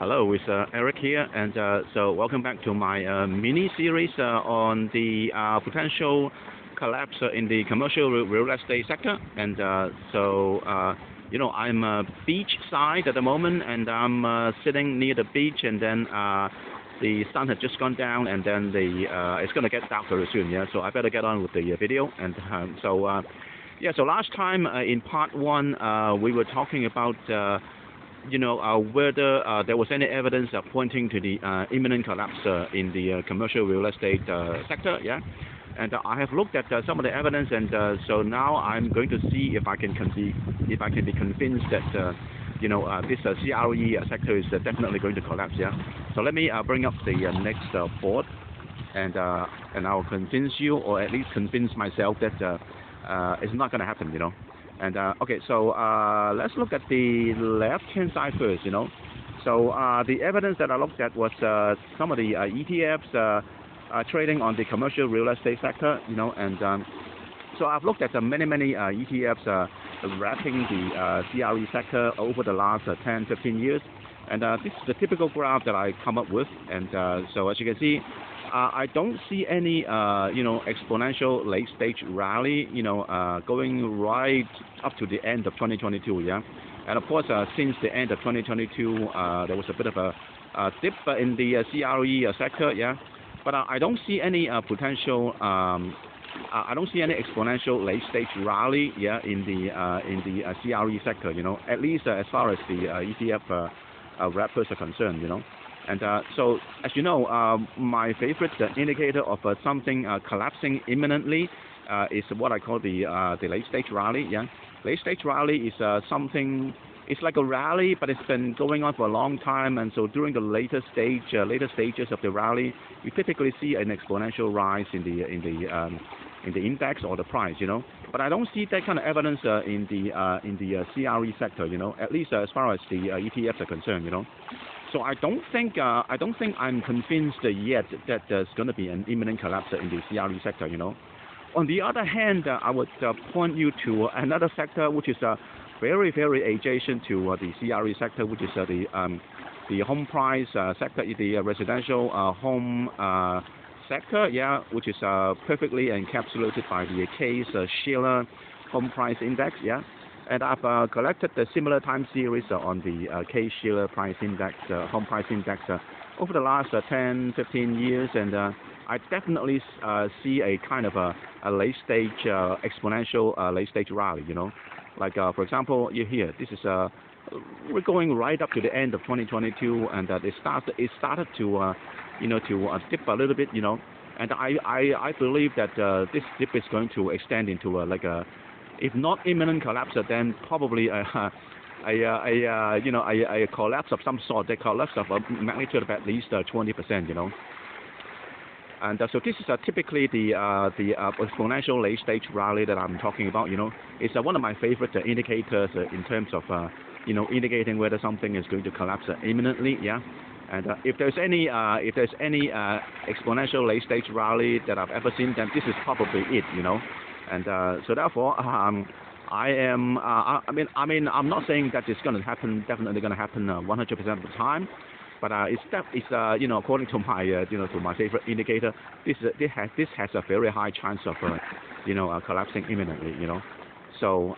Hello, it's Eric here, and so welcome back to my mini series on the potential collapse in the commercial real estate sector. And I'm beach side at the moment, and I'm sitting near the beach, and then the sun had just gone down, and then it's going to get dark very soon. Yeah, so I better get on with the video. And so last time in part one, we were talking about whether there was any evidence pointing to the imminent collapse in the commercial real estate sector, yeah. And I have looked at some of the evidence, and so now I'm going to see if I can be convinced that this CRE sector is definitely going to collapse, yeah. So let me bring up the next board, and I'll convince you, or at least convince myself that it's not going to happen, And okay, so let's look at the left-hand side first, So the evidence that I looked at was some of the ETFs trading on the commercial real estate sector, and so I've looked at many ETFs wrapping the CRE sector over the last 10, 15 years, and this is the typical graph that I come up with, and so as you can see, I don't see any, exponential late-stage rally, going right up to the end of 2022, yeah. And of course, since the end of 2022, there was a bit of a dip in the CRE sector, yeah. But I don't see any potential. I don't see any exponential late-stage rally, yeah, in the CRE sector, At least as far as the ETF wrappers are concerned, And so, as you know, my favorite indicator of something collapsing imminently is what I call the late-stage rally. Yeah, late-stage rally is something. It's like a rally, but it's been going on for a long time, and so during the later stages of the rally, you typically see an exponential rise in the index or the price. But I don't see that kind of evidence in the CRE sector. At least as far as the ETFs are concerned. So I don't think I'm convinced yet that there's going to be an imminent collapse in the CRE sector. On the other hand, I would point you to another sector which is very adjacent to the CRE sector, which is the home price sector, the residential home sector, yeah, which is perfectly encapsulated by the Case-Shiller home price index, yeah. And I've collected the similar time series on the Case-Shiller price index, home price index, over the last 10, 15 years, and I definitely see a kind of a late-stage exponential late-stage rally, Like for example, here this is we're going right up to the end of 2022, and it started to dip a little bit, And I believe that this dip is going to extend into if not imminent collapse, then probably a collapse of some sort, a collapse of a magnitude of at least 20%, And so this is typically the exponential late-stage rally that I'm talking about. It's one of my favorite indicators in terms of indicating whether something is going to collapse imminently. Yeah, and if there's any exponential late-stage rally that I've ever seen, then this is probably it. And so therefore, I am. I mean, I'm not saying that it's going to happen. Definitely going to happen 100% of the time. But it's according to my to my favorite indicator, this has a very high chance of collapsing imminently. So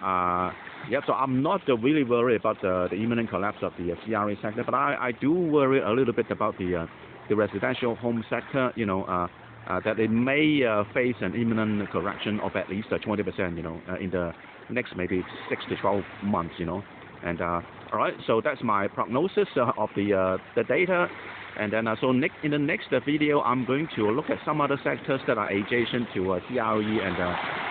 so I'm not really worried about the imminent collapse of the CRE sector, but I do worry a little bit about the residential home sector. That it may face an imminent correction of at least 20%. In the next maybe 6 to 12 months. And all right, so that's my prognosis of the data, and then in the next video, I'm going to look at some other sectors that are adjacent to CRE and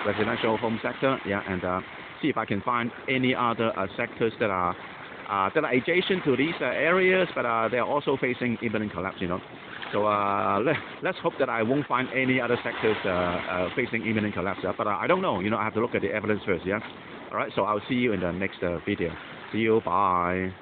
residential home sector, yeah, and see if I can find any other sectors that are adjacent to these areas, but they are also facing imminent collapse, So let's hope that I won't find any other sectors facing imminent collapse, but I don't know, I have to look at the evidence first, yeah. All right, so I'll see you in the next video. See you, bye.